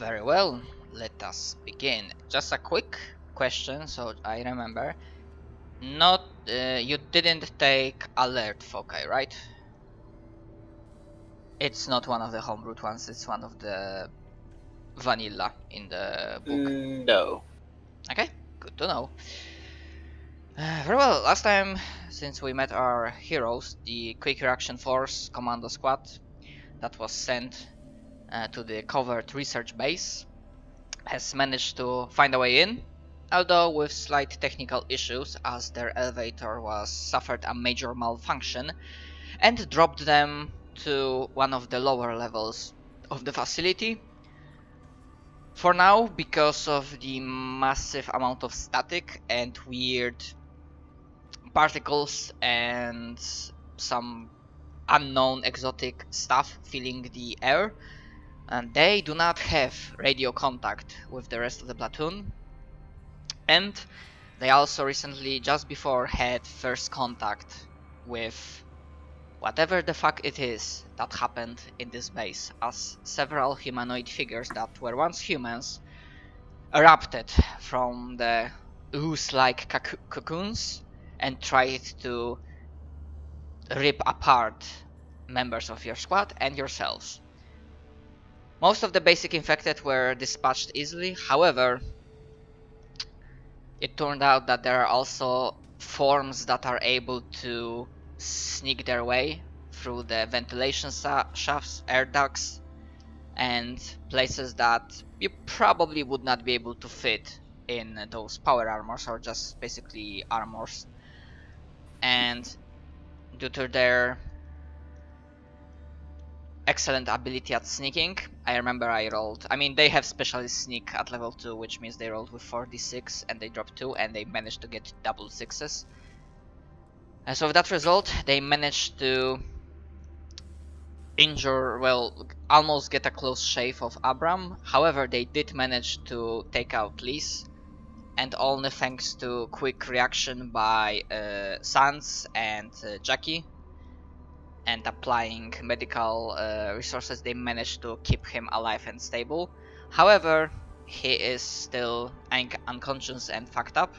Very well, let us begin. Just a quick question, so I remember. Not, you didn't take alert foci, right? It's not one of the homebrewed ones, it's one of the vanilla in the book. No. Okay, good to know. Very well, last time, since we met our heroes, the Quick Reaction Force Commando Squad that was sent to the covert research base has managed to find a way in, although with slight technical issues as their elevator was suffered a major malfunction and dropped them to one of the lower levels of the facility. For now, because of the massive amount of static and weird particles and some unknown exotic stuff filling the air, and they do not have radio contact with the rest of the platoon, and they also recently, just before, had first contact with whatever the fuck it is that happened in this base, as several humanoid figures that were once humans erupted from the ooze-like cocoons and tried to rip apart members of your squad and yourselves. Most of the basic infected were dispatched easily, however, it turned out that there are also forms that are able to sneak their way through the ventilation shafts, air ducts, and places that you probably would not be able to fit in those power armors or just basically armors. And due to their excellent ability at sneaking, I remember they have specialist sneak at level 2, which means they rolled with 4d6 and they dropped 2 and they managed to get double 6s. And so with that result, they managed to almost get a close shave of Abram. However, they did manage to take out Lise, and only thanks to quick reaction by Sans and Jackie and applying medical resources, they managed to keep him alive and stable. However, he is still unconscious and fucked up,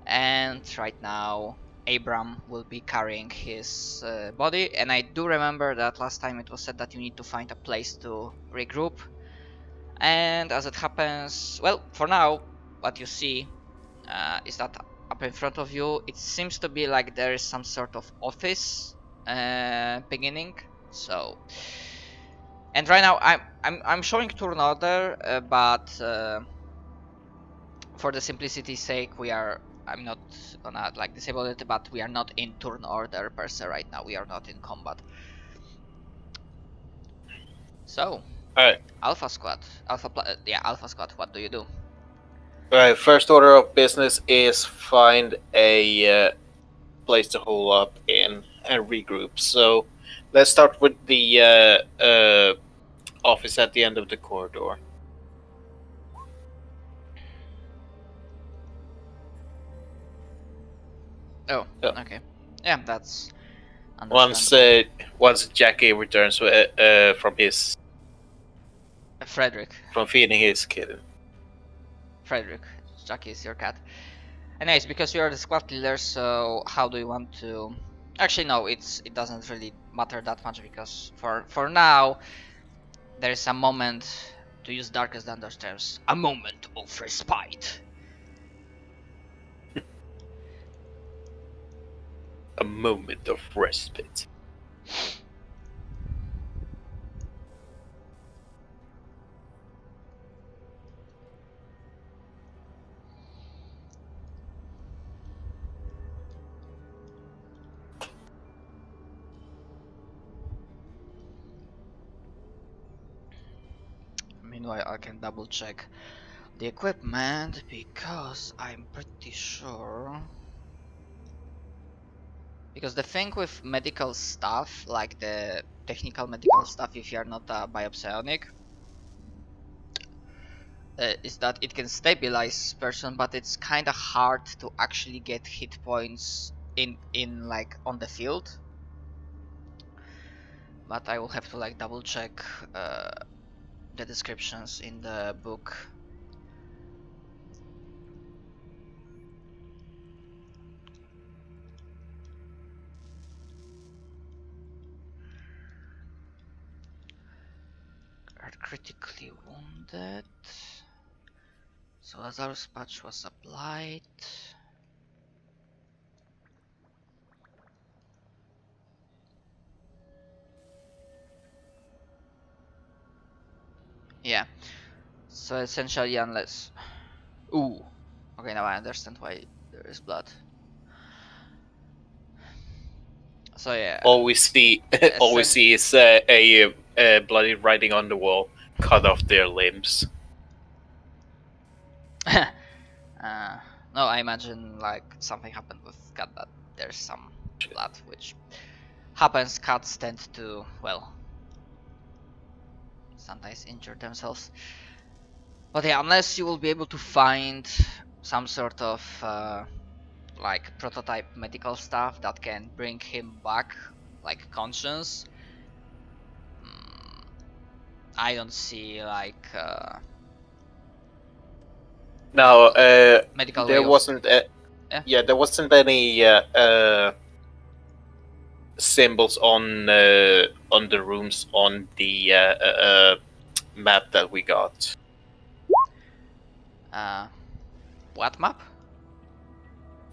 and right now Abram will be carrying his body. And I do remember that last time it was said that you need to find a place to regroup, and as it happens, well, for now what you see is that up in front of you it seems to be like there is some sort of office beginning. So, and right now I'm showing turn order, but for the simplicity's sake, I'm not gonna disable it, but we are not in turn order per se right now. We are not in combat. So, Alright. Alpha Squad, Alpha Squad. What do you do? Alright, first order of business is find a place to hole up in and regroup. So let's start with the office at the end of the corridor. Oh, yeah. Okay. Yeah, that's once Jackie returns from his Frederick. From feeding his kitten. Frederick, Jackie is your cat. Anyways, because you are the squad leader, so how do you want to? Actually, no, it doesn't really matter that much, because for now there is a moment, to use Darkest Dunder's terms, a moment of respite. A moment of respite. Meanwhile, I can double check the equipment, because I'm pretty sure. Because the thing with medical stuff, like the technical medical stuff, if you're not a biopsionic, is that it can stabilize person, but it's kind of hard to actually get hit points in on the field. But I will have to double check the descriptions in the book. Are critically wounded. So Lazarus patch was applied. Yeah. So essentially, unless. Ooh. Okay, now I understand why there is blood. So yeah. All we see, all we see is a bloody writing on the wall. Cut off their limbs. No, I imagine like something happened with cat that there's some blood, which happens. Cats tend to, well, sometimes injure themselves. But yeah, unless you will be able to find some sort of like prototype medical stuff that can bring him back, like conscious. I don't see like Now, medical way there of. wasn't. Yeah. There wasn't any symbols on the rooms on the map that we got. What map?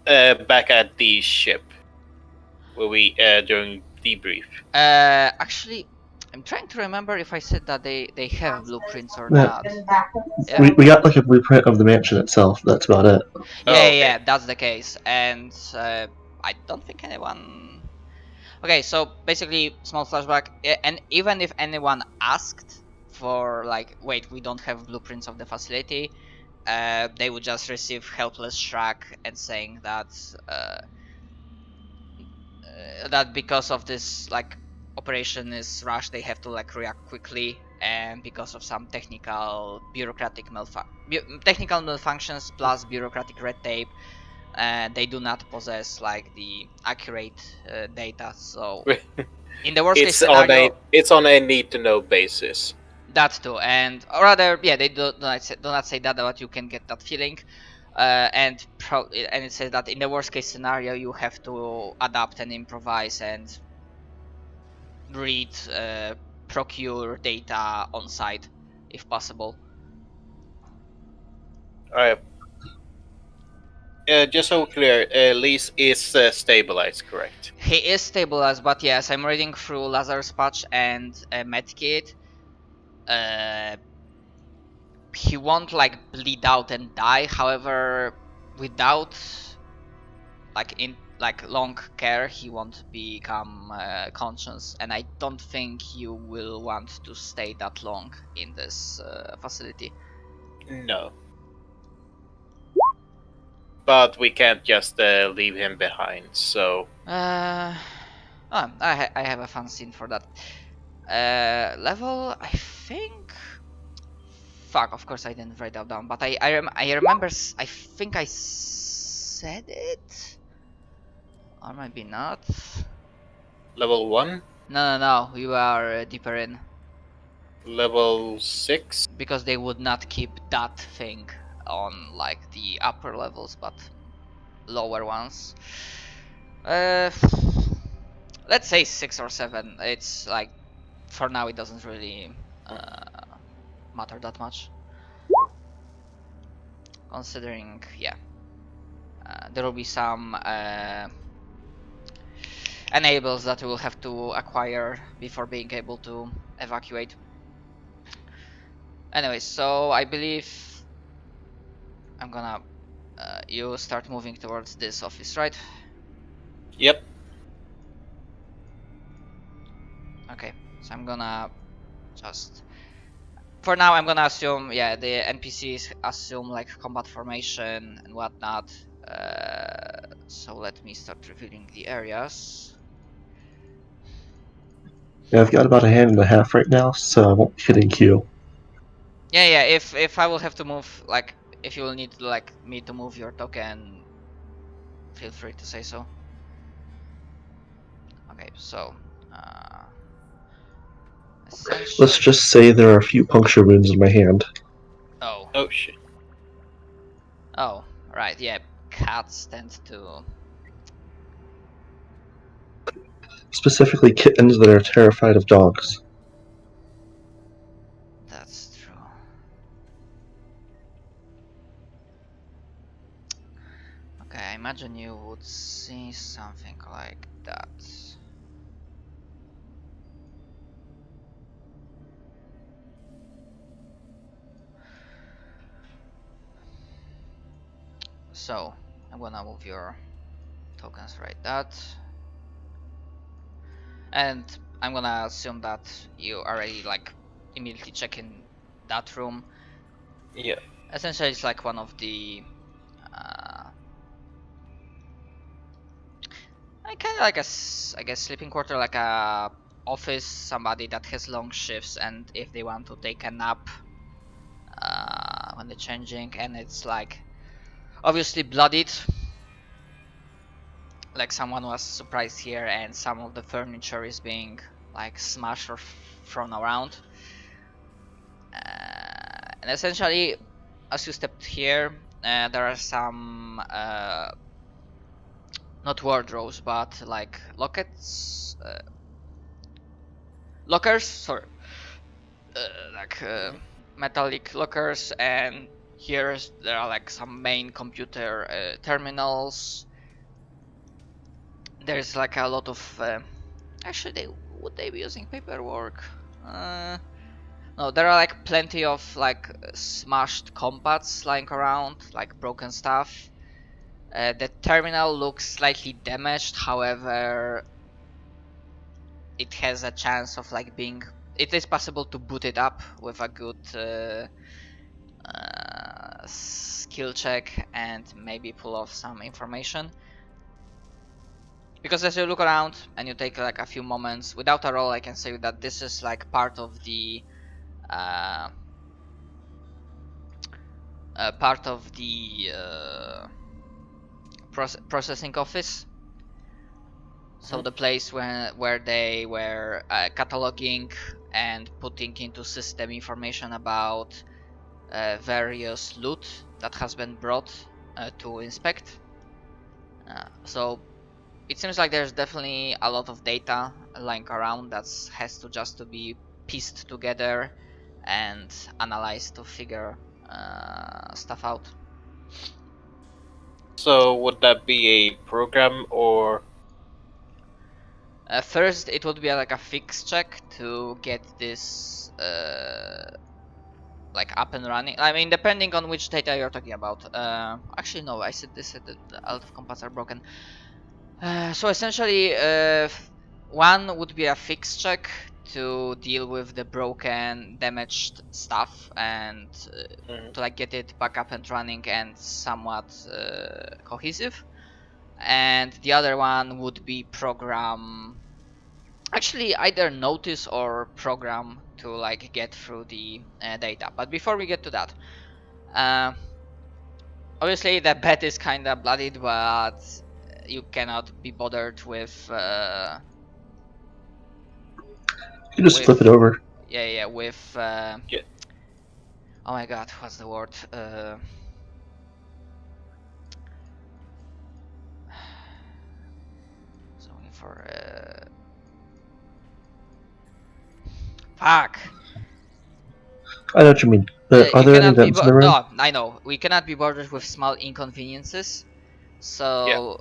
Back at the ship, where we during debrief. Actually, I'm trying to remember if I said that they have blueprints or Yeah. not. Yeah. We got like a blueprint of the mansion itself. That's about it. Yeah, that's the case, and I don't think anyone. Okay, so basically, small flashback, and even if anyone asked for like, wait, we don't have blueprints of the facility, they would just receive helpless shrug and saying that that because of this like operation is rushed, they have to like react quickly, and because of some technical malfunctions plus bureaucratic red tape, they do not possess like the accurate data. So in the worst case scenario, it's on a need to know basis. That too, and or rather, yeah, they do not say that, but you can get that feeling. And it says that in the worst case scenario, you have to adapt and improvise and read, procure data on site if possible. Alright. Just so clear, Lise is stabilized, correct? He is stabilized, but yes, I'm reading through Lazarus patch and medkit. He won't like bleed out and die. However, without in like long care, he won't become conscious, and I don't think you will want to stay that long in this facility. No. But we can't just leave him behind, so. I have a fun scene for that. Level, I think. Fuck, of course I didn't write that down, but I remember. I think I said it, or maybe not. Level 1? No. You are deeper in. Level 6? Because they would not keep that thing on like the upper levels, but lower ones. Let's say 6 or 7. It's like for now it doesn't really matter that much, considering there will be some enables that we will have to acquire before being able to evacuate. Anyway, so I believe I'm gonna you start moving towards this office, right? Yep. Okay, so I'm gonna just for now I'm gonna assume the NPCs assume like combat formation and whatnot. So let me start revealing the areas. Yeah, I've got about a hand and a half right now, so I won't be hitting Q. Yeah. If I will have to move, like if you will need like me to move your token, feel free to say so. Okay, so Essentially. Let's just say there are a few puncture wounds in my hand. Oh. Oh shit. Oh, right, yeah. Cats tend to. Specifically kittens that are terrified of dogs. That's true. Okay, I imagine you would see something like that. So, I'm gonna move your tokens right that. And I'm gonna assume that you already like immediately check in that room. Yeah. Essentially, it's like one of the I kind of like I guess sleeping quarter, like a office, somebody that has long shifts, and if they want to take a nap when they're changing, and it's like obviously bloodied, like someone was surprised here, and some of the furniture is being like smashed or thrown around. And essentially, as you stepped here, there are some not wardrobes, but like lockers, sorry, like metallic lockers, and here there are like some main computer terminals. There's like a lot of actually would they be using paperwork? No, there are like plenty of like smashed compads lying around, like broken stuff. The terminal looks slightly damaged, however it has a chance of like being, it is possible to boot it up with a good skill check and maybe pull off some information. Because as you look around and you take like a few moments without a roll, I can say that this is like part of the processing office. So the place where they were cataloging and putting into system information about various loot that has been brought to inspect. So it seems like there's definitely a lot of data lying around that has to just to be pieced together and analyzed to figure stuff out. So would that be a program or? First, it would be like a fix check to get this like up and running. I mean, depending on which data you're talking about. Actually, no, I said this. That a lot of components are broken. So essentially, one would be a fix check to deal with the broken, damaged stuff and to like get it back up and running and somewhat cohesive. And the other one would be program, actually either notice or program to like get through the data. But before we get to that, obviously the bed is kind of bloodied, but you cannot be bothered with You just flip it over. yeah with Yeah. oh my god, what's the word? So looking for fuck. I know what you mean. Are there any vents in the room? No, I know we cannot be bothered with small inconveniences. So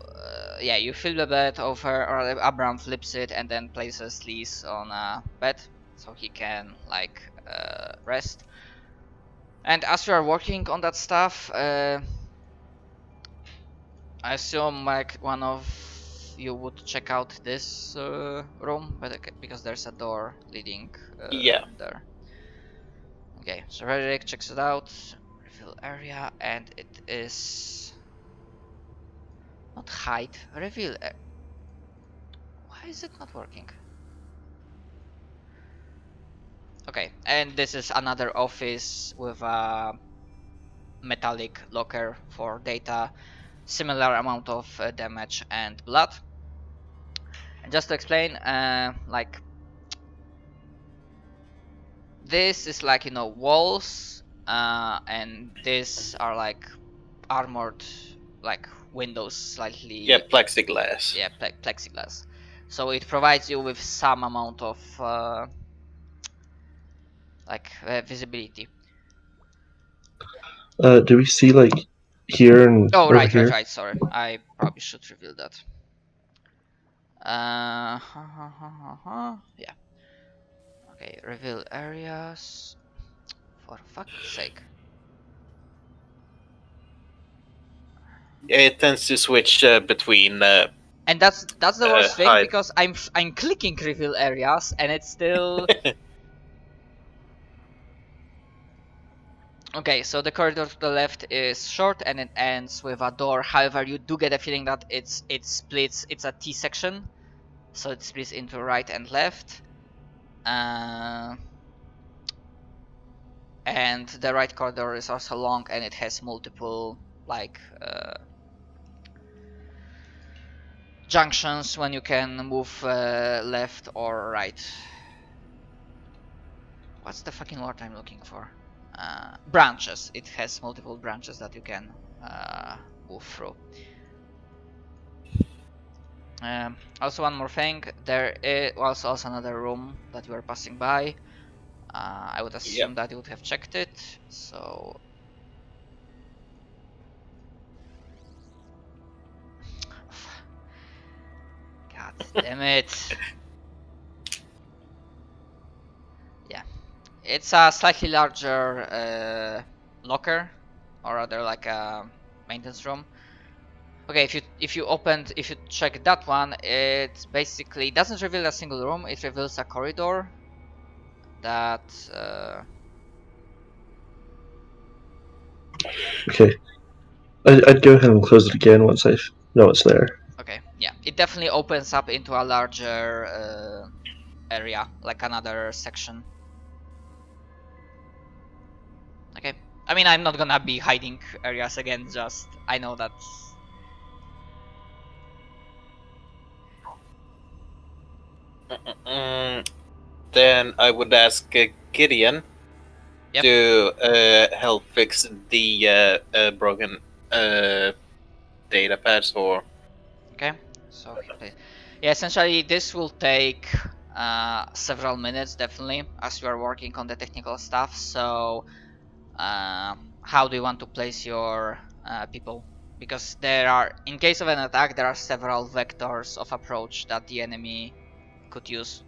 yeah, you flip the bed over, or Abram flips it and then places Lise on a bed so he can like rest. And as you are working on that stuff, I assume like one of you would check out this room, but because there's a door leading there. Okay, so Redrick checks it out. Reveal area, and it is not hide. Reveal. Why is it not working? Okay, and this is another office with a metallic locker for data, similar amount of damage and blood. And just to explain, like this is like, you know, walls, and these are like armored, like windows, slightly. Yeah, plexiglass. Yeah, plexiglass. So it provides you with some amount of visibility. Do we see like here and Oh, over right, here? right. Sorry, I probably should reveal that. Yeah. Okay, reveal areas. For fuck's sake. It tends to switch between. And that's the worst thing, hide. because I'm clicking reveal areas and it's still. Okay, so the corridor to the left is short and it ends with a door. However, you do get a feeling that it splits. It's a T section, so it splits into right and left. And the right corridor is also long and it has multiple junctions when you can move left or right. What's the fucking word I'm looking for? Branches. It has multiple branches that you can move through. Also, one more thing. There was also another room that you were passing by. I would assume that you would have checked it. So. God damn it. Yeah. It's a slightly larger locker, or rather like a maintenance room. Okay, if you check that one, it basically doesn't reveal a single room. It reveals a corridor that. Okay. I'd go ahead and close it again once I know it's there. Okay, yeah, it definitely opens up into a larger area, like another section. Okay, I mean, I'm not gonna be hiding areas again. Just I know that. Then I would ask Gideon to help fix the broken data pads or. Okay, so yeah, essentially this will take several minutes, definitely, as you are working on the technical stuff. So how do you want to place your people? Because there are, in case of an attack, there are several vectors of approach that the enemy could use.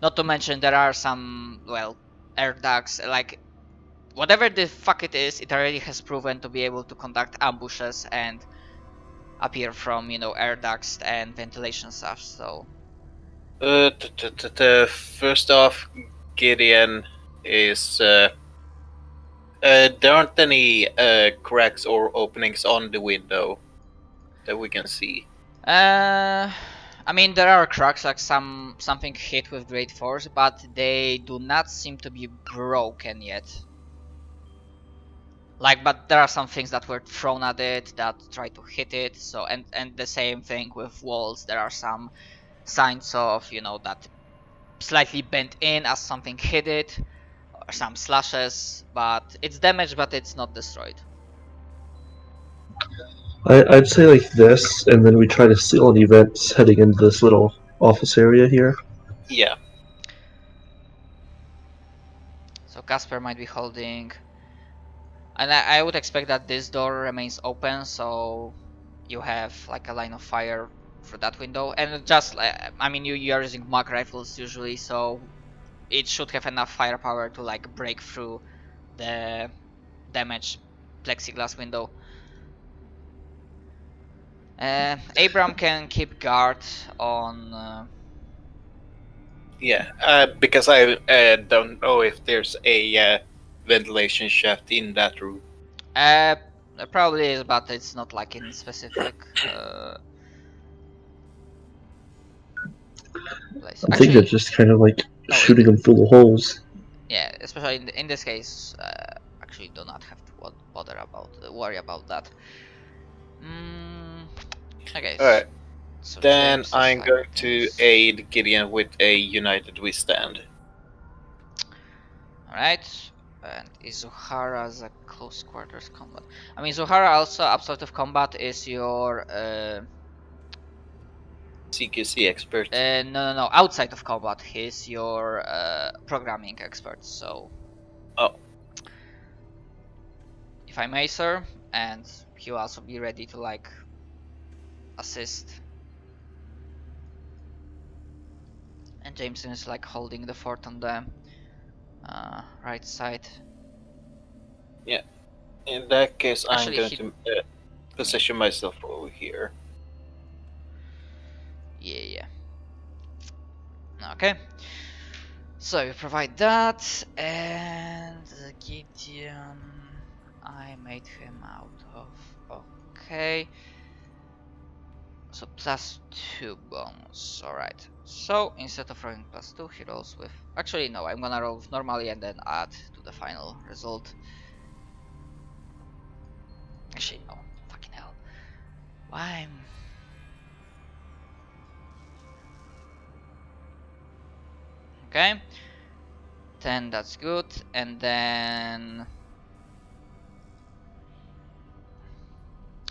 Not to mention there are some, well, air ducts, like whatever the fuck it is, it already has proven to be able to conduct ambushes and appear from, you know, air ducts and ventilation stuff. So First off, Gideon is. There aren't any cracks or openings on the window that we can see. I mean, there are cracks, like something hit with great force, but they do not seem to be broken yet. Like, but there are some things that were thrown at it that try to hit it. So, and the same thing with walls. There are some signs of, you know, that slightly bent in as something hit it, or some slashes. But it's damaged, but it's not destroyed. I'd say like this, and then we try to seal any vents heading into this little office area here. Yeah. So Casper might be holding, and I would expect that this door remains open, so you have like a line of fire for that window. And just, I mean, you are using mag rifles usually, so it should have enough firepower to like break through the damaged plexiglass window. Abram can keep guard on. Because I don't know if there's a ventilation shaft in that room. There probably is, but it's not like in specific place. I think it's just kind of like shooting them full of holes. Yeah, especially in this case, actually do not have to worry about that. Okay. Alright. So Then James I'm is going to aid Gideon with a United Withstand. Alright. And Izuhara's a close quarters combat. I mean, Izuhara also outside of combat is your CQC expert. no, outside of combat he's your programming expert. So Oh. if I may, sir, and he'll also be ready to like assist. And Jameson is like holding the fort on the right side. Yeah. In that case, Actually, I'm going to position myself over here. Yeah. Okay. So you provide that, and Gideon, I made him out of. Okay. So +2 bonus. Alright. So instead of rolling +2, he rolls with. Actually, no, I'm gonna roll normally and then add to the final result. Actually, no. Fucking hell. Why? Okay. 10, that's good. And then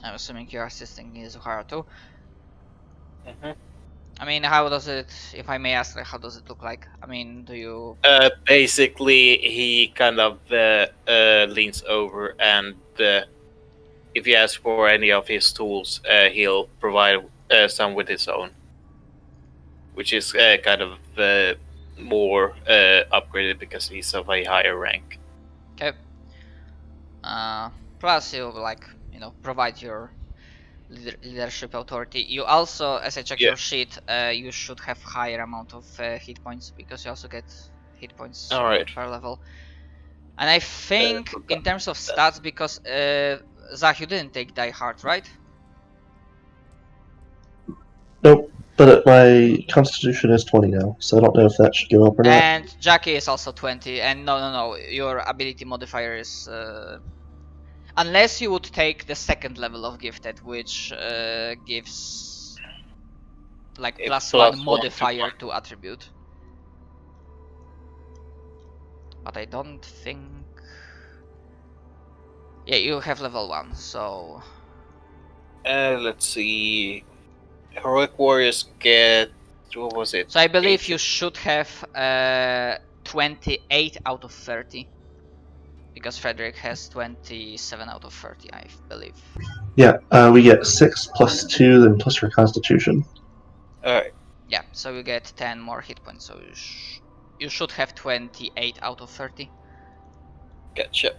I'm assuming you're assisting Izuhara too. I mean, how does it, if I may ask, like, how does it look like? I mean, do you... Basically, he kind of leans over, and if you ask for any of his tools, he'll provide some with his own, which is kind of more upgraded because he's of a higher rank. Okay. Plus you like, provide your leadership authority. You also, as I check your sheet, you should have higher amount of hit points because you also get hit points per level. And I think in terms of stats, because Zach, you didn't take Die Hard, right? Nope. But my constitution is 20 now, so I don't know if that should go up or not. And Jackie is also 20, and no, your ability modifier is... unless you would take the second level of Gifted, which gives like +1 modifier to attribute. But I don't think... Yeah, you have level 1, so... Let's see... Heroic Warriors get... what was it? So I believe you should have 28 out of 30. Because Frederick has 27 out of 30, I believe. Yeah, we get 6 plus 2, then plus your constitution. Alright. Yeah, so you get 10 more hit points, so you should have 28 out of 30. Gotcha.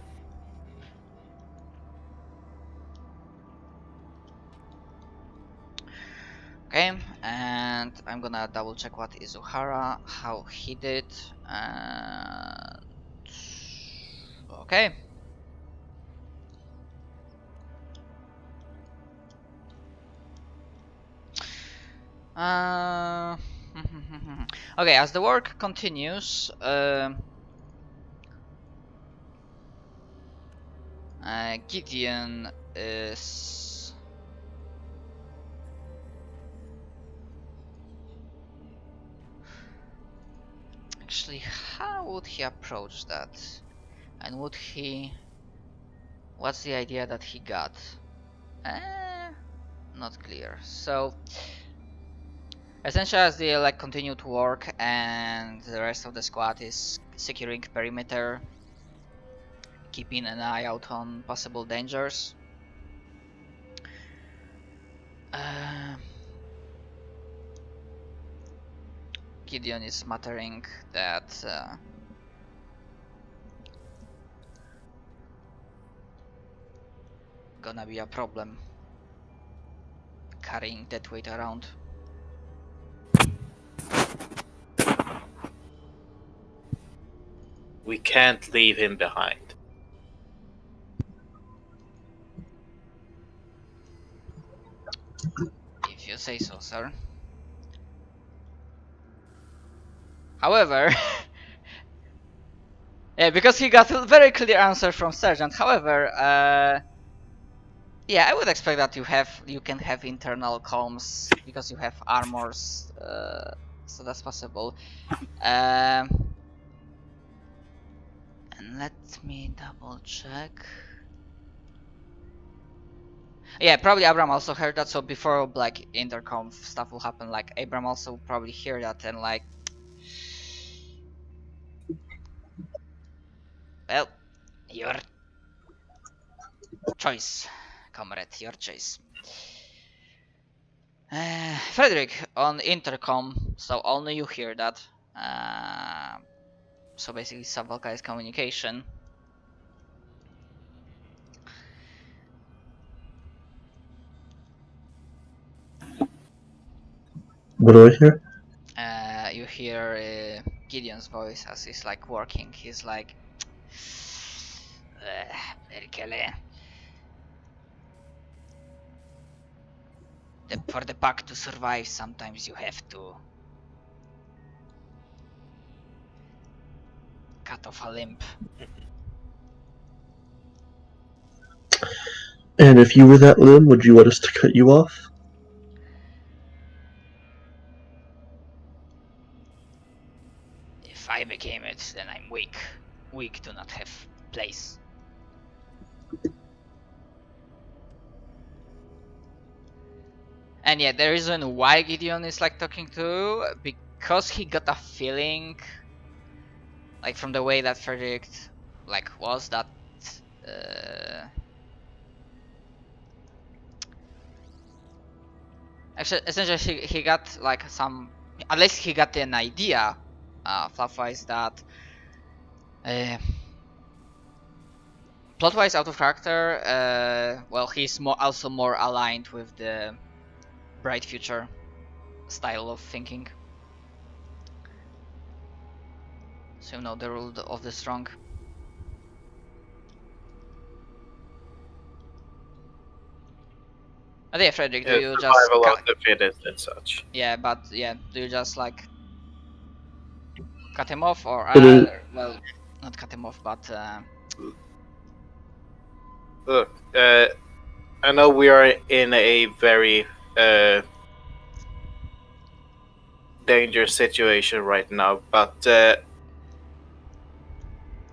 Okay, and I'm gonna double check what Izuhara, how he did. Okay. Okay, as the work continues, Gideon is... Actually, how would he approach that? And would he... What's the idea that he got? Not clear. So, essentially as they like continue to work and the rest of the squad is securing perimeter, keeping an eye out on possible dangers. Gideon is muttering that gonna be a problem carrying that weight around. We can't leave him behind. If you say so, sir. However, yeah, because he got a very clear answer from Sergeant. However, yeah, I would expect that you can have internal comms because you have armors, so that's possible. And let me double check. Yeah, probably Abram also heard that, so before like intercom stuff will happen, like Abram also probably hear that and like, well, your choice, comrade, your choice. Frederick on intercom, so only you hear that. So basically sub-vocalized communication. What do I hear? You hear Gideon's voice as he's like working. He's like, Merkele. For the pack to survive, sometimes you have to cut off a limb. And if you were that limb, would you want us to cut you off? If I became it, then I'm weak. Weak do not have place. And yeah, the reason why Gideon is like talking to, because he got a feeling, like from the way that Frederick like was, that actually essentially he got like some, at least he got an idea, fluff-wise, that plot-wise out of character, well, he's also more aligned with the bright future style of thinking. So you know the rule of the strong. But yeah, Frederick, do you just survival of the fittest and such. yeah, but yeah, do you just like cut him off, or well, not cut him off, but Look, I know we are in a very dangerous situation right now, but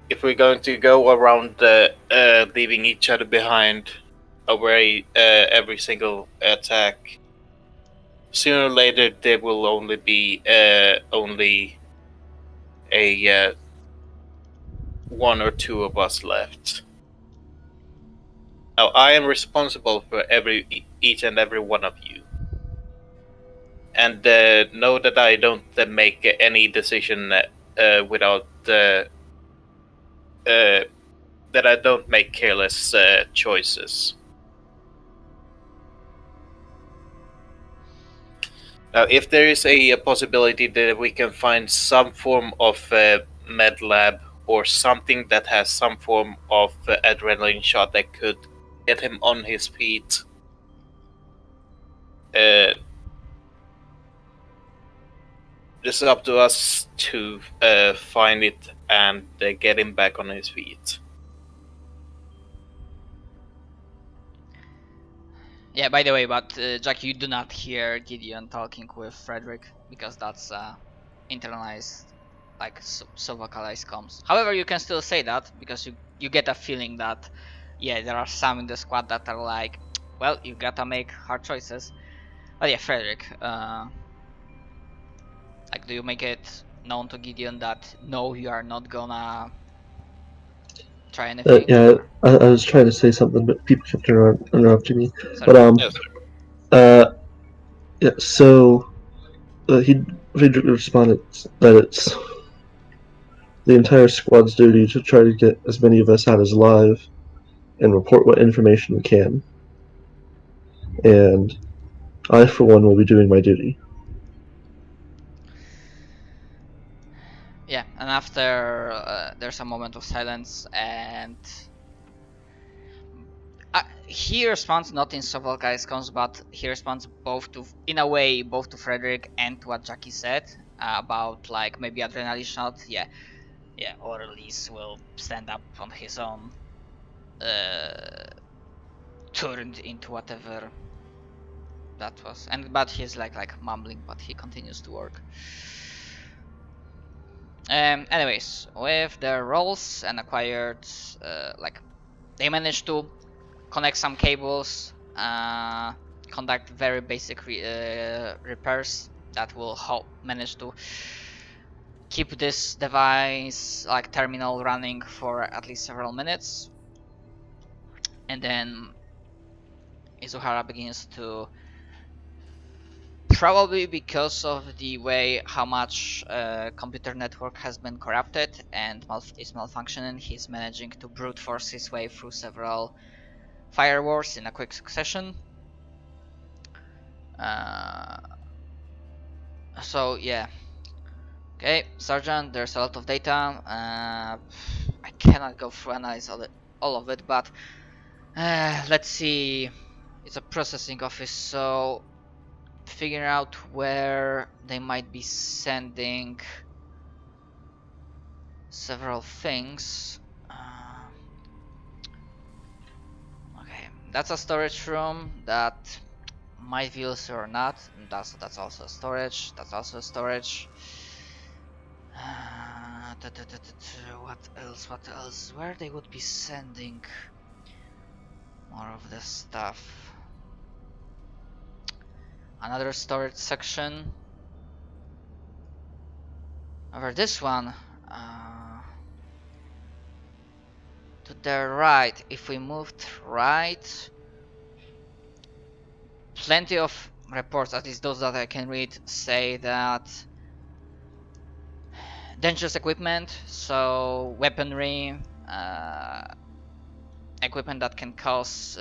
if we're going to go around leaving each other behind away every single attack, sooner or later there will only be only a one or two of us left. Now I am responsible for each and every one of you, and know that I don't make any decision without that I don't make careless choices. Now, if there is a possibility that we can find some form of med lab or something that has some form of adrenaline shot that could get him on his feet, it's up to us to find it and get him back on his feet. yeah. By the way, but Jack, you do not hear Gideon talking with Frederick because that's internalized, like vocalized comms. However, you can still say that because you get a feeling that yeah, there are some in the squad that are like, well, you gotta make hard choices. But yeah, Frederick, like, do you make it known to Gideon that no, you are not gonna try anything? Yeah, I was trying to say something, but people kept interrupting me. Sorry. But Yes, yeah. So he responded that it's the entire squad's duty to try to get as many of us out as alive and report what information we can. And I, for one, will be doing my duty. Yeah, and after there's a moment of silence, and he responds not in several guys comes, but he responds both to, in a way, both to Frederick and to what Jackie said about like maybe adrenaline shot. Yeah, Orleans will stand up on his own, turned into whatever that was, but he's like mumbling, but he continues to work. Anyways, with their roles and acquired, they managed to connect some cables, conduct very basic repairs that will manage to keep this device, like terminal, running for at least several minutes. And then Izuhara begins to, probably because of the way how much computer network has been corrupted and is malfunctioning, he's managing to brute force his way through several firewalls in a quick succession. So yeah. Okay, Sergeant, there's a lot of data. I cannot go through analyze all of it, but let's see. It's a processing office, so figure out where they might be sending several things. Okay, that's a storage room that might be used or not. That's also a storage. That's also a storage. What else? What else? Where they would be sending more of this stuff? Another storage section. Over this one, to the right. If we moved right, plenty of reports, at least those that I can read, say that dangerous equipment, so weaponry, equipment that can cause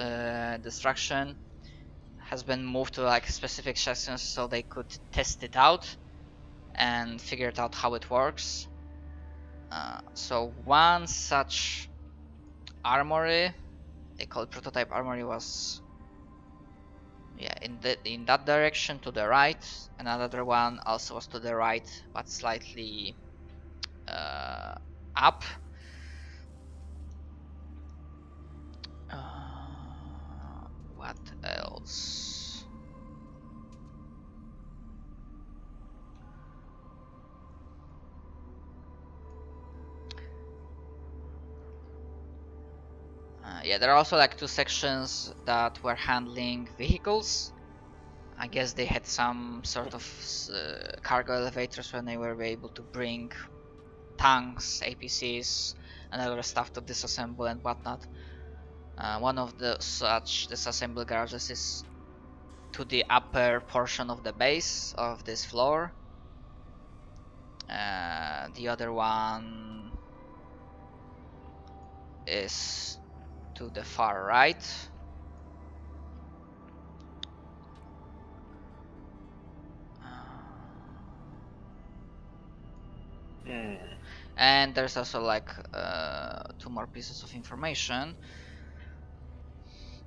destruction, has been moved to like specific sections so they could test it out and figure it out how it works. So one such armory, they call it prototype armory, was in that direction to the right. Another one also was to the right, but slightly up. What else? Yeah, there are also like two sections that were handling vehicles. I guess they had some sort of cargo elevators when they were able to bring tanks, APCs, and other stuff to disassemble and whatnot. One of the such disassembly garages is to the upper portion of the base of this floor. The other one is to the far right. And there's also like two more pieces of information.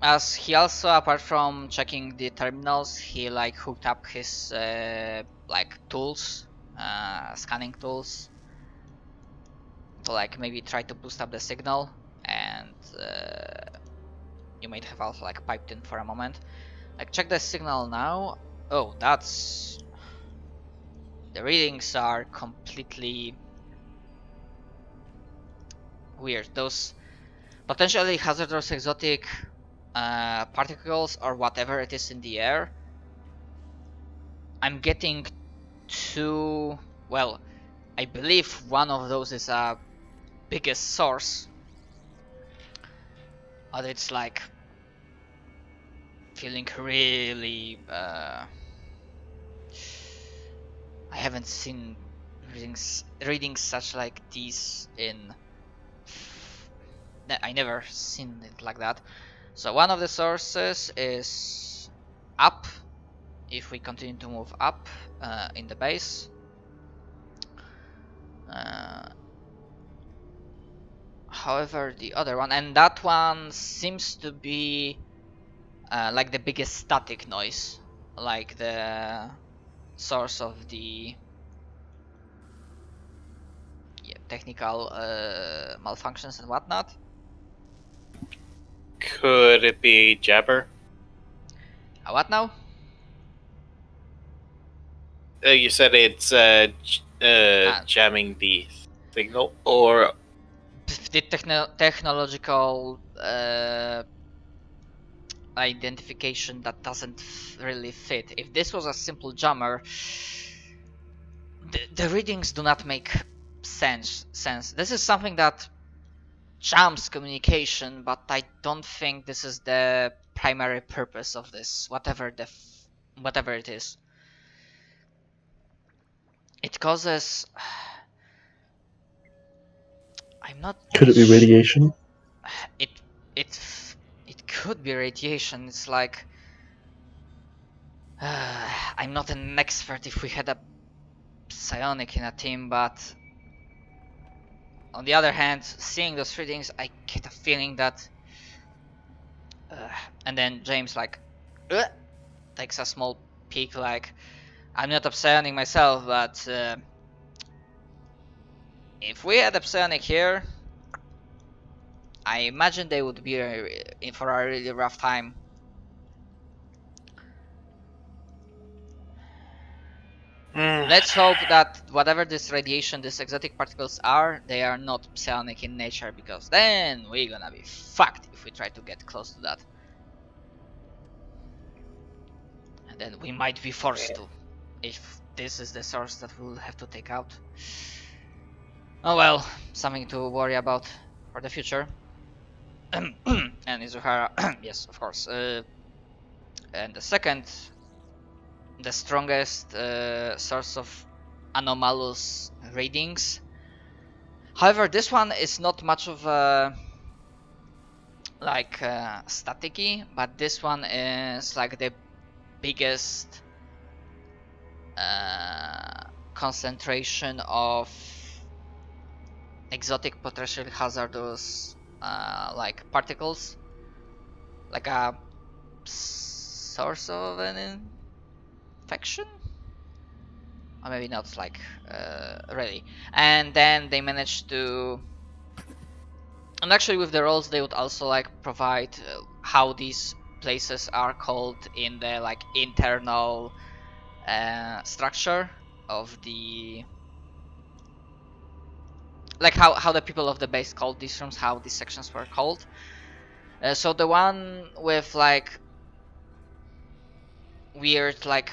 As he also, apart from checking the terminals, he like hooked up his like tools, scanning tools, to like maybe try to boost up the signal. And you might have also like piped in for a moment. Like check the signal now. Oh, that's, the readings are completely weird. Those potentially hazardous exotic particles or whatever it is in the air, I'm getting two, well, I believe one of those is a biggest source, but it's like feeling really I haven't seen readings such like these in, I never seen it like that. So one of the sources is up. If we continue to move up in the base, however, the other one, and that one seems to be like the biggest static noise, like the source of the technical malfunctions and whatnot. Could it be Jabber? What now? You said it's jamming the signal, or the technological identification that doesn't really fit. If this was a simple jammer, the readings do not make sense. This is something that jams communication, but I don't think this is the primary purpose of this. Whatever it is, it causes. I'm not. Could it be radiation? It it it could be radiation. It's like I'm not an expert if we had a psionic in a team, but on the other hand, seeing those readings, I get a feeling that. And then James like takes a small peek, like I'm not a psionic myself, but if we had a psionic here, I imagine they would be in for a really rough time. Let's hope that whatever this radiation, these exotic particles are, they are not psionic in nature, because then we're gonna be fucked if we try to get close to that. And then we might be forced to, if this is the source that we'll have to take out. Oh well, something to worry about for the future. And Izuhara, yes, of course. And the second, the strongest source of anomalous readings. However, this one is not much of a like staticky, but this one is like the biggest concentration of exotic potentially hazardous like particles, like a source of an infection, or maybe not, like really. And then they managed to, and actually with the roles they would also like provide how these places are called in the like internal structure of the, like how the people of the base called these rooms, how these sections were called. So the one with like weird, like,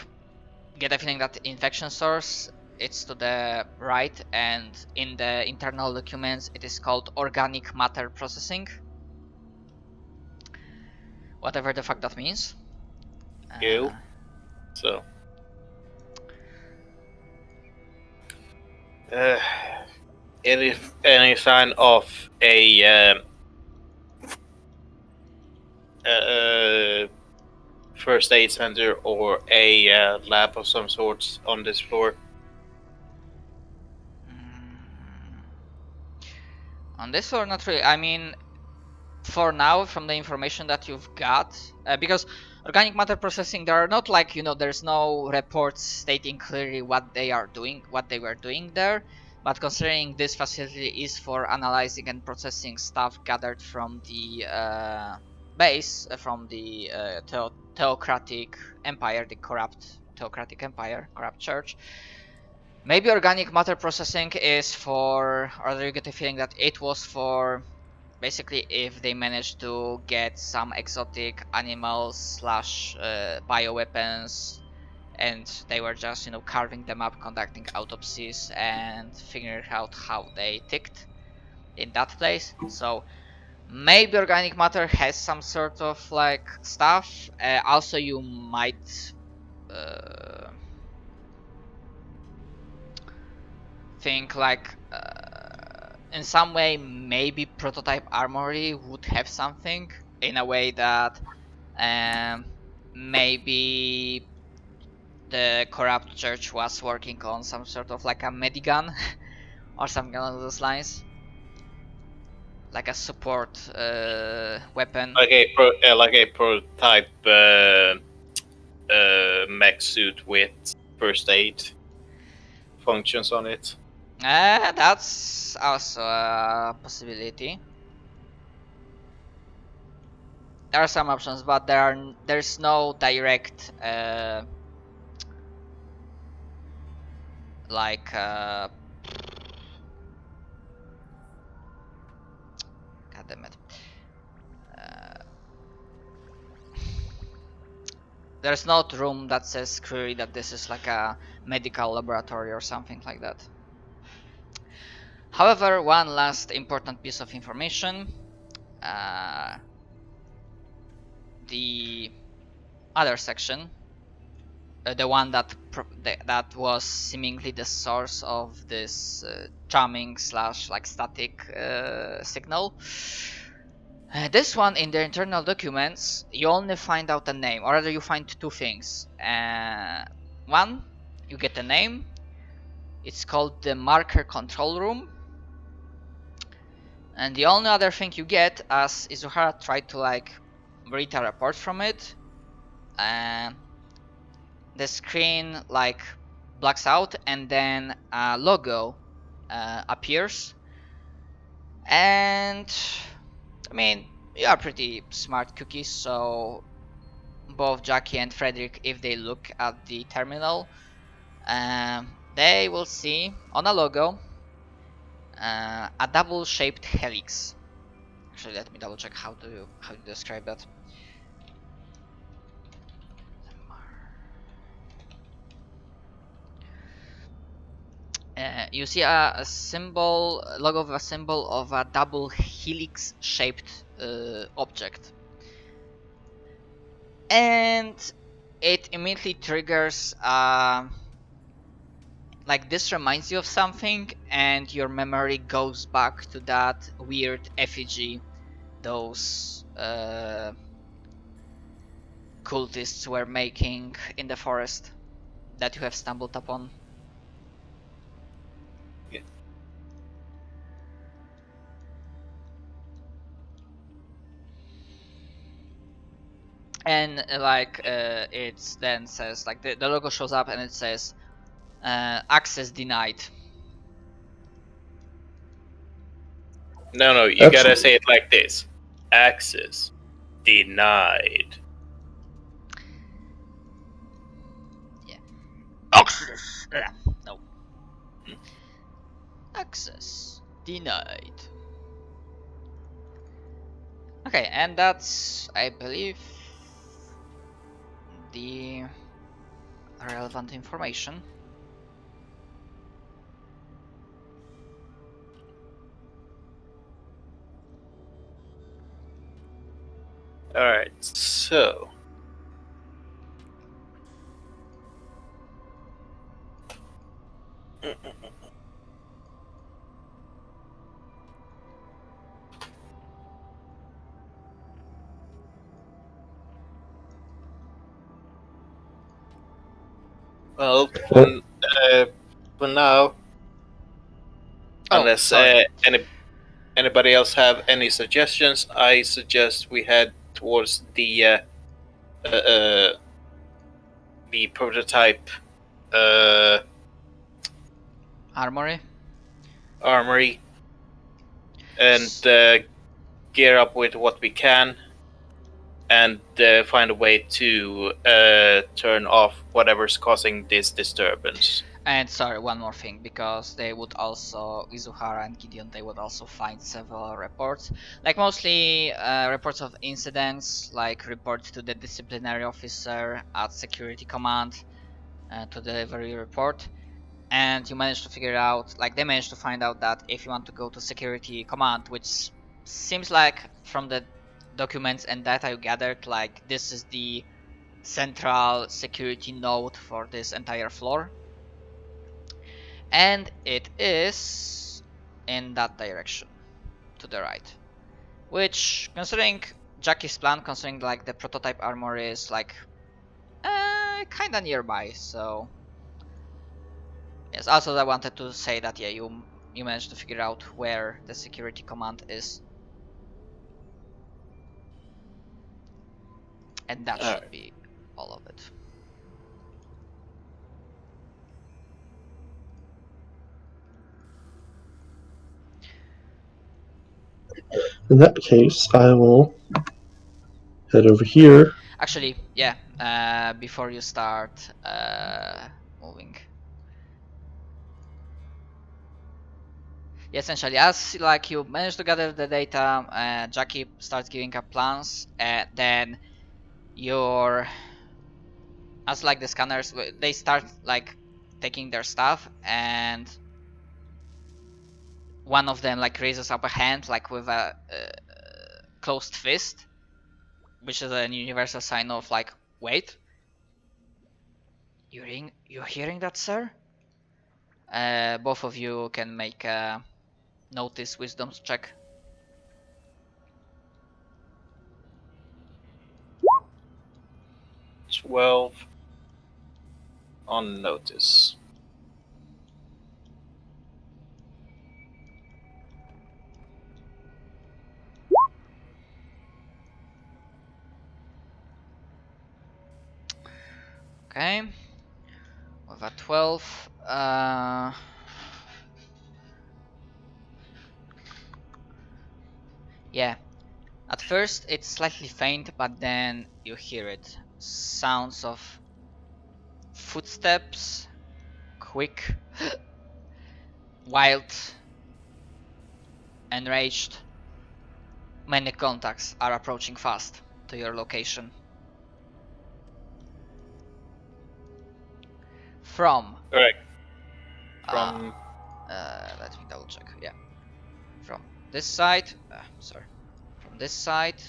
get a feeling that infection source, it's to the right, and in the internal documents it is called organic matter processing, whatever the fuck that means. So any sign of a first aid center or a lab of some sorts on this floor? On this floor, not really. I mean, for now, from the information that you've got, because organic matter processing, there are not like, there's no reports stating clearly what they were doing there. But considering this facility is for analyzing and processing stuff gathered from the base, from the theocratic empire, the corrupt theocratic empire, corrupt church, maybe organic matter processing is for, or do you get a feeling that it was for, basically if they managed to get some exotic animals slash bioweapons, and they were just carving them up, conducting autopsies and figuring out how they ticked in that place. So maybe organic matter has some sort of like stuff. Also, you might think like in some way maybe prototype armory would have something, in a way that maybe the corrupt church was working on some sort of like a medigun or something along those lines, like a support weapon, Like a prototype mech suit with first aid functions on it. that's also a possibility. There are some options, but there's no direct like god damn it. There's no room that says clearly that this is like a medical laboratory or something like that. However, one last important piece of information. The other section, the one that was seemingly the source of this jamming slash like static signal. This one, in the internal documents, you only find out a name, or rather you find two things. One, you get a name. It's called the marker control room. And the only other thing you get, as Izuhara tried to like read a report from it, the screen like blacks out and then a logo appears. And I mean, you are pretty smart cookies, so both Jackie and Frederick, if they look at the terminal, they will see on a logo a double-shaped helix. Actually, let me double check how to describe that. You see a symbol, logo of a symbol of a double helix-shaped object, and it immediately triggers like this reminds you of something, and your memory goes back to that weird effigy those cultists were making in the forest that you have stumbled upon. Yeah. And like it then says, like the logo shows up and it says access denied. No, you gotta say it like this. Access denied. Yeah. Access. No. Access denied. Okay, and that's, I believe, the relevant information. Alright, so. Well, for now, unless anybody else have any suggestions, I suggest we head towards the prototype Armory. And gear up with what we can, and find a way to turn off whatever's causing this disturbance. And sorry, one more thing, because they would also, Izuhara and Gideon, they would also find several reports, like mostly reports of incidents, like reports to the disciplinary officer at security command to delivery report. And you managed to figure out, like they managed to find out that if you want to go to security command, which seems like from the documents and data you gathered, like this is the central security node for this entire floor. And it is in that direction, to the right. Which, considering Jackie's plan, considering like the prototype armor is like kinda nearby, so yes. Also, I wanted to say that yeah, you managed to figure out where the security command is, and that should be all of it. In that case, I will head over here. Actually, yeah. Before you start moving, Yeah, essentially, as like you manage to gather the data, Jackie starts giving up plans, then your as like the scanners, they start like taking their stuff, and one of them like raises up a hand like with a closed fist, which is a universal sign of like, wait, you're hearing that, sir? Both of you can make a notice wisdom check. 12 on notice. Okay. With a 12, yeah. At first it's slightly faint, but then you hear it. Sounds of footsteps, quick, wild, enraged. Many contacts are approaching fast to your location. From Correct. From let me double check. Yeah, from this side. Sorry, from this side,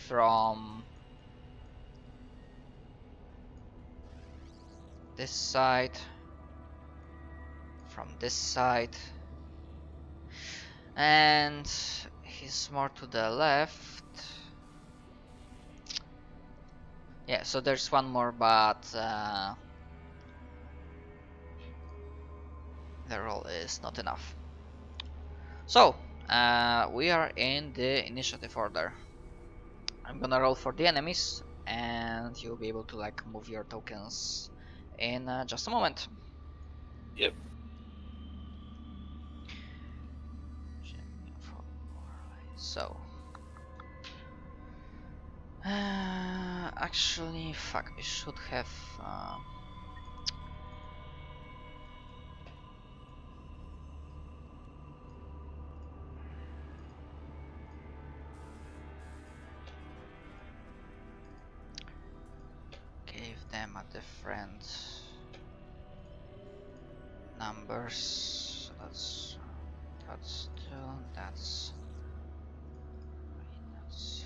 from this side, from this side, and he's more to the left. Yeah, so there's one more, but the roll is not enough. So we are in the initiative order. I'm gonna roll for the enemies, and you'll be able to like move your tokens in just a moment. Yep. So actually, fuck, we should have gave them a different numbers. That's 2, that's 3, that's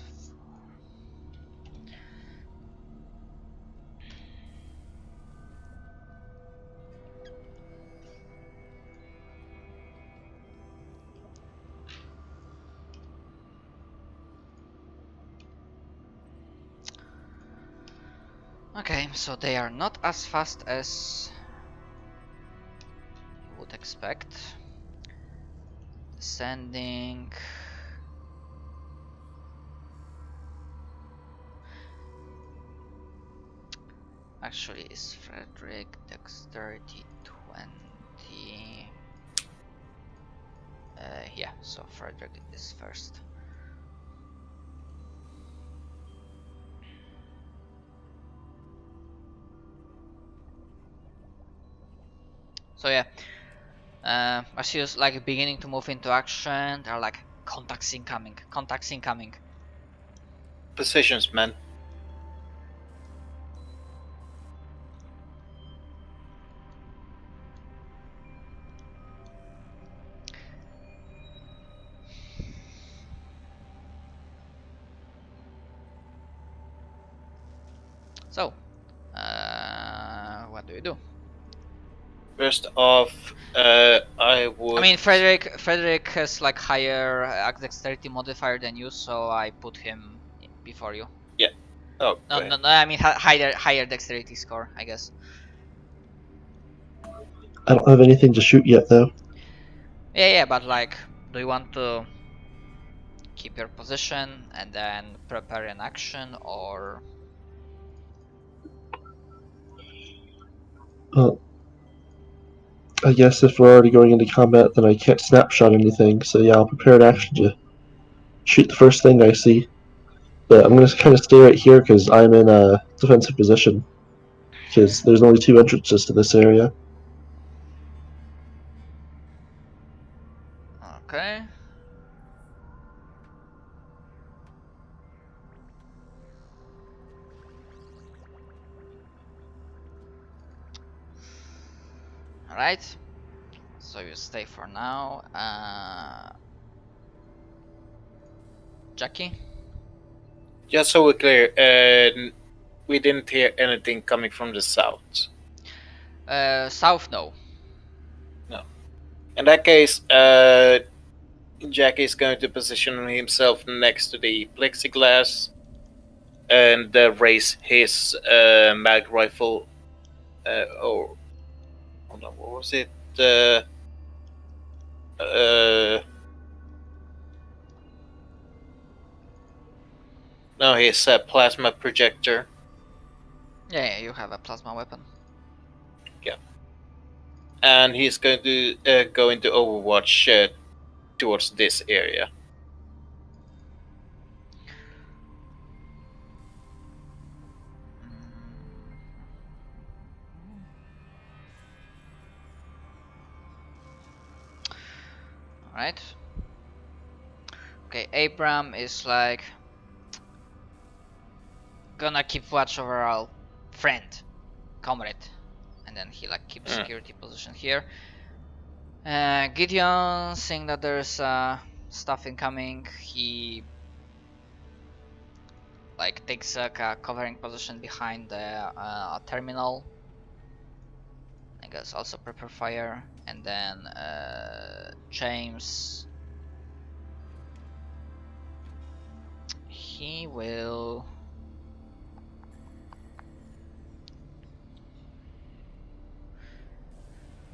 4. Okay, so they are not as fast as you would expect. Descending. Actually, is Frederick dexterity 20? Yeah, so Frederick is first. So yeah, as he's like beginning to move into action, they're like, contacts incoming, contacts incoming. Positions, man. So, what do you do? First off, I would. I mean, Frederick has like higher dexterity modifier than you, so I put him before you. Yeah. Oh, No, great. no, no. I mean higher dexterity score, I guess. I don't have anything to shoot yet, though. Yeah, but like, do you want to keep your position and then prepare an action, or? Well, I guess if we're already going into combat, then I can't snapshot anything. So yeah, I'll prepare an action to shoot the first thing I see. But I'm going to kind of stay right here because I'm in a defensive position. Because there's only 2 entrances to this area. Alright, so you stay for now. Jackie? Just so we're clear, we didn't hear anything coming from the south. South, no. No. In that case, Jack is going to position himself next to the plexiglass and raise his mag rifle. Hold on, what was it? No, his plasma projector. Yeah, you have a plasma weapon. Yeah. And he's going to go into Overwatch towards this area. Alright. Okay, Abram is like gonna keep watch over our friend, comrade, and then he like keeps security position here. Gideon, seeing that there's stuff incoming, he like takes a covering position behind the terminal. I guess also prepare fire, and then James, he will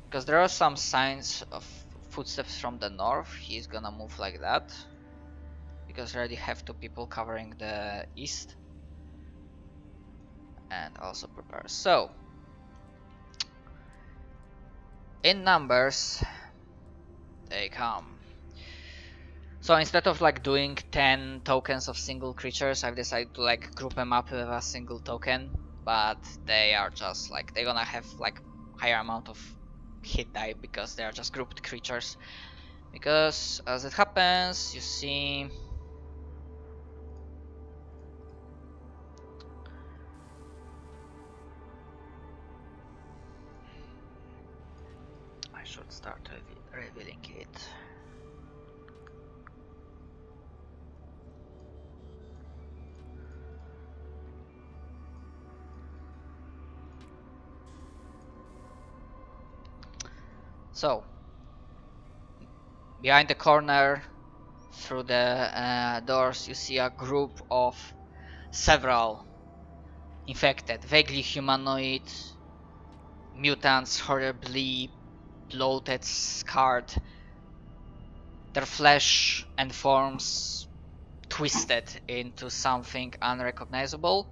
because there are some signs of footsteps from the north. He's gonna move like that because already have two people covering the east, and also prepare. So in numbers they come. So instead of like doing 10 tokens of single creatures, I've decided to like group them up with a single token, but they are just like they're gonna have like higher amount of hit die because they are just grouped creatures. Because as it happens, you see I should start revealing it. So behind the corner, through the doors, you see a group of several infected, vaguely humanoid mutants, horribly bloated, scarred, their flesh and forms twisted into something unrecognizable,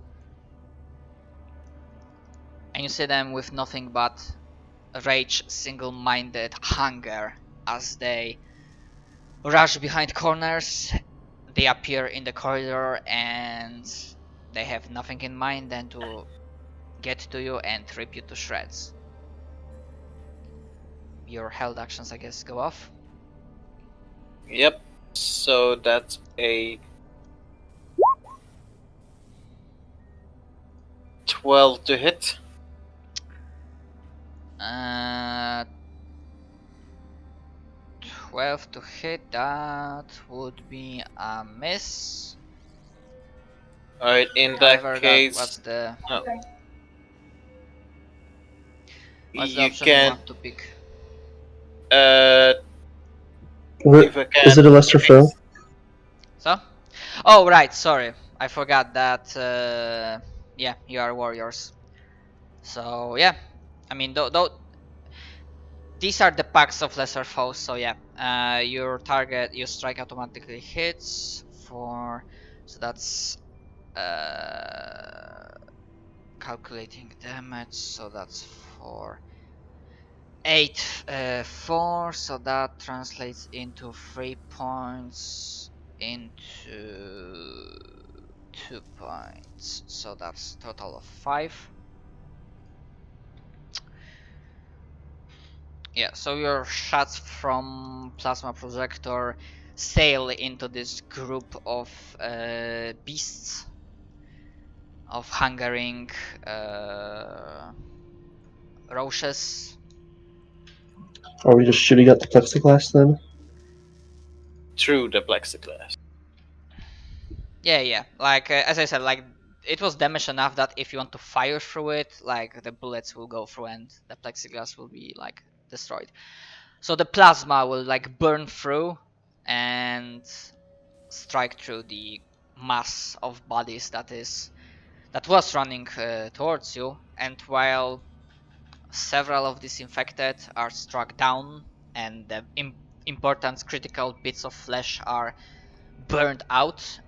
and you see them with nothing but rage, single-minded hunger as they rush behind corners. They appear in the corridor and they have nothing in mind than to get to you and rip you to shreds. Your held actions, I guess, go off. Yep. So that's a 12 to hit. 12 to hit, that would be a miss. Alright, in However, that case, what's the you option you can. want to pick? If I can. Is it a lesser foe? So? Oh, right, sorry. I forgot that, yeah, you are warriors. So, yeah. I mean, these are the packs of lesser foes, so yeah. Your target, your strike automatically hits for... So that's... calculating damage, so that's for 8, 4, so that translates into 3 points into 2 points, so that's total of 5. Yeah, so your shots from plasma projector sail into this group of beasts, of hungering roaches, Are we just shooting at the plexiglass then? Through the plexiglass. Yeah. Like as I said, like it was damaged enough that if you want to fire through it, like the bullets will go through and the plexiglass will be like destroyed. So the plasma will like burn through and strike through the mass of bodies that was running towards you. And while several of these infected are struck down and the important critical bits of flesh are burned out,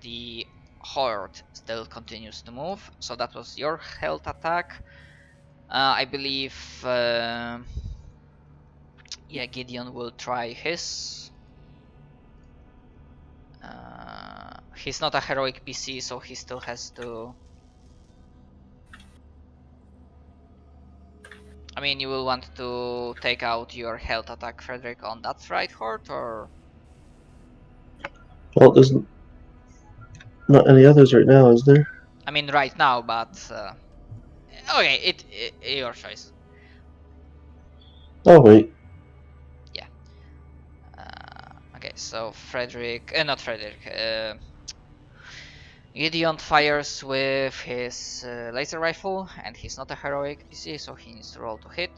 the horde still continues to move. So that was your health attack. I believe yeah, Gideon will try his. He's not a heroic PC, so he still has to. I mean, you will want to take out your health attack, Frederick, on that right horde, or Well, there's not any others right now, is there? I mean right now, but okay, it your choice. Oh wait. Yeah. Okay, so Frederick, not Frederick. Gideon fires with his laser rifle, and he's not a heroic PC, so he needs to roll to hit.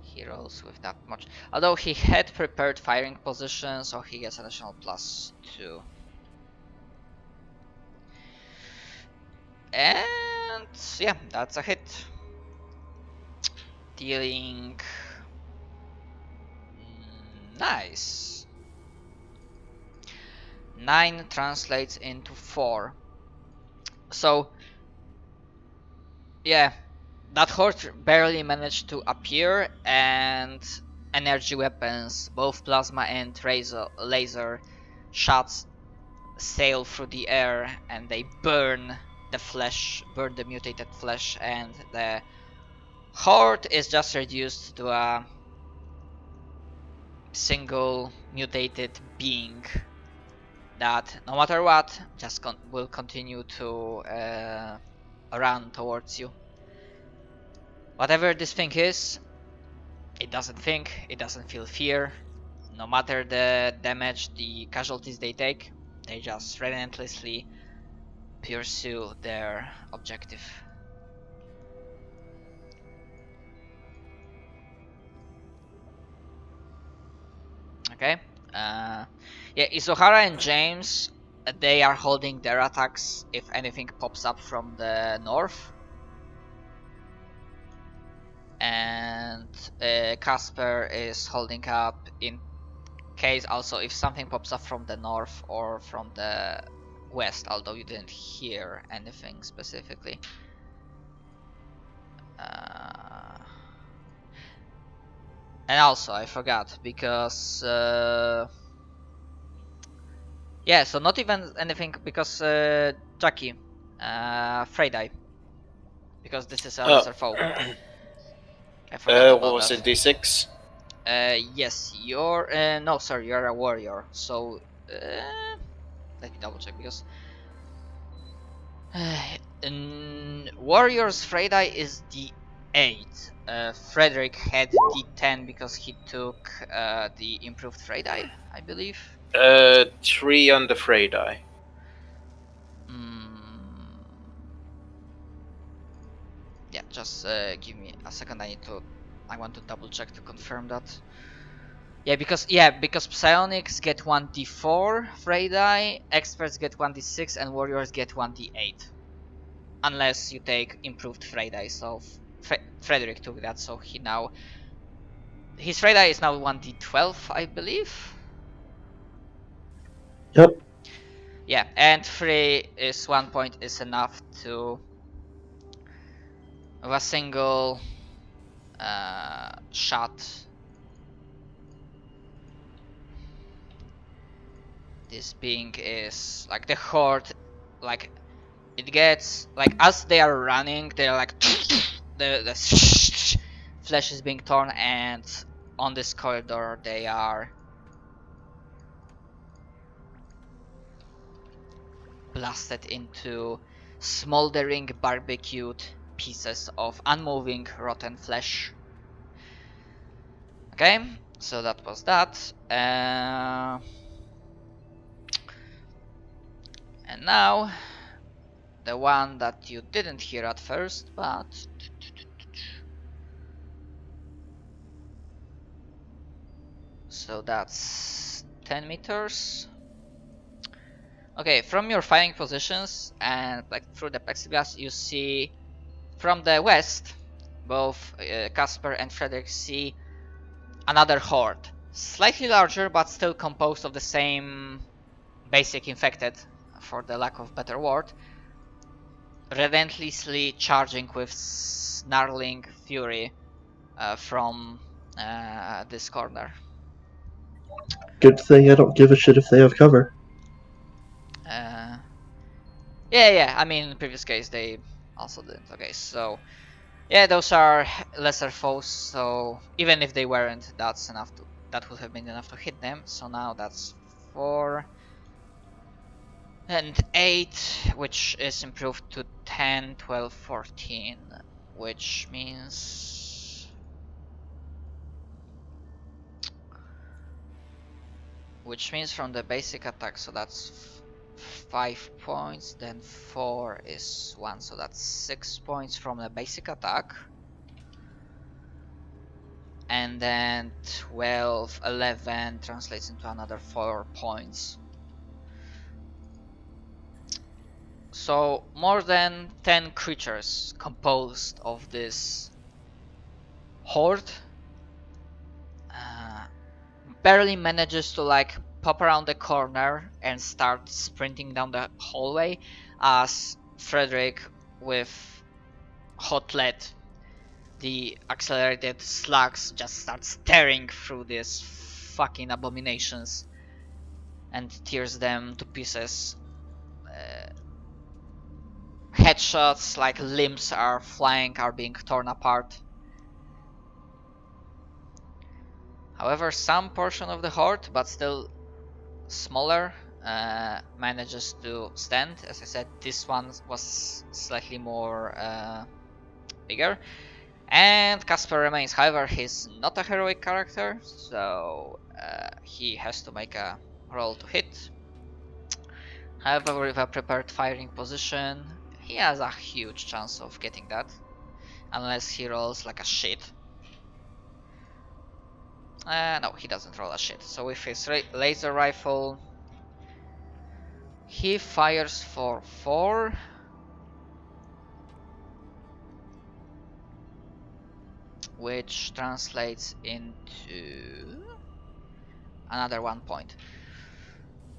He rolls with that much. Although he had prepared firing position, so he gets additional +2. And yeah, that's a hit. Dealing... nice. 9 translates into 4. So, yeah, that horde barely managed to appear, and energy weapons, both plasma and laser shots, sail through the air and they burn the flesh, burn the mutated flesh, and the horde is just reduced to a single mutated being that, no matter what, just will continue to run towards you. Whatever this thing is, it doesn't think, it doesn't feel fear. No matter the damage, the casualties they take, they just relentlessly pursue their objective. Okay. Yeah, Isohara and James, they are holding their attacks if anything pops up from the north. And Casper is holding up in case also if something pops up from the north or from the west, although you didn't hear anything specifically. And also I forgot because yeah, so not even anything because Jackie, Freydai, because this is a lesser foe. I forgot about what was that. it, D6? Yes, you're no, sorry, you're a warrior. So let me double check because warrior's Freydai is D8. Frederick had D10 because he took the improved Freydai, I believe. 3 on the fray die. Yeah, just give me a second. I want to double check to confirm that. Yeah, because psionics get 1d4 Freydai, experts get 1d6, and warriors get 1d8. Unless you take improved Freydai. So Frederick took that, so his Freydai is now 1d12, I believe. Yep. Yeah, and 3 is 1 point is enough to with a single shot. This being is like the horde, like it gets like as they are running, they're like the flesh is being torn, and on this corridor they are blasted into smoldering barbecued pieces of unmoving rotten flesh. Okay, so that was that. And now the one that you didn't hear at first, but so that's 10 meters. Okay, from your firing positions and like through the plexiglass, you see from the west, both Casper and Frederick see another horde, slightly larger but still composed of the same basic infected, for the lack of better word, relentlessly charging with snarling fury from this corner. Good thing I don't give a shit if they have cover. Yeah, I mean in the previous case they also didn't. Okay, so yeah, those are lesser foes, so even if they weren't, that would have been enough to hit them. So now that's 4 and 8, which is improved to 10, 12, 14, which means from the basic attack, so that's 5 points, then 4 is 1, so that's 6 points from the basic attack. And then 12, 11 translates into another 4 points. So more than 10 creatures composed of this horde barely manages to like pop around the corner and start sprinting down the hallway as Frederick with hot lead, the accelerated slugs, just starts tearing through these fucking abominations and tears them to pieces. Headshots, like limbs are flying, are being torn apart. However, some portion of the horde, but still smaller, manages to stand. As I said, this one was slightly more bigger. And Casper remains. However, he's not a heroic character, so he has to make a roll to hit. However, with a prepared firing position, he has a huge chance of getting that, unless he rolls like a shit. No, he doesn't roll a shit. So with his laser rifle, he fires for 4. Which translates into another 1 point.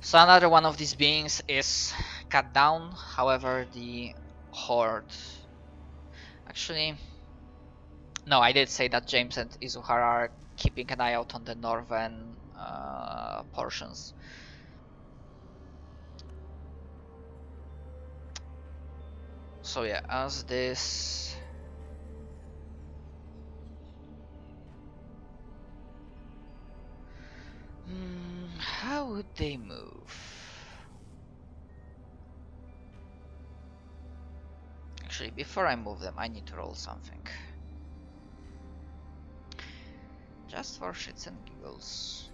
So another one of these beings is cut down. However, the horde... Actually... No, I did say that James and Izuhara are keeping an eye out on the northern portions. So yeah, as this... how would they move? Actually, before I move them, I need to roll something. Just for shits and giggles.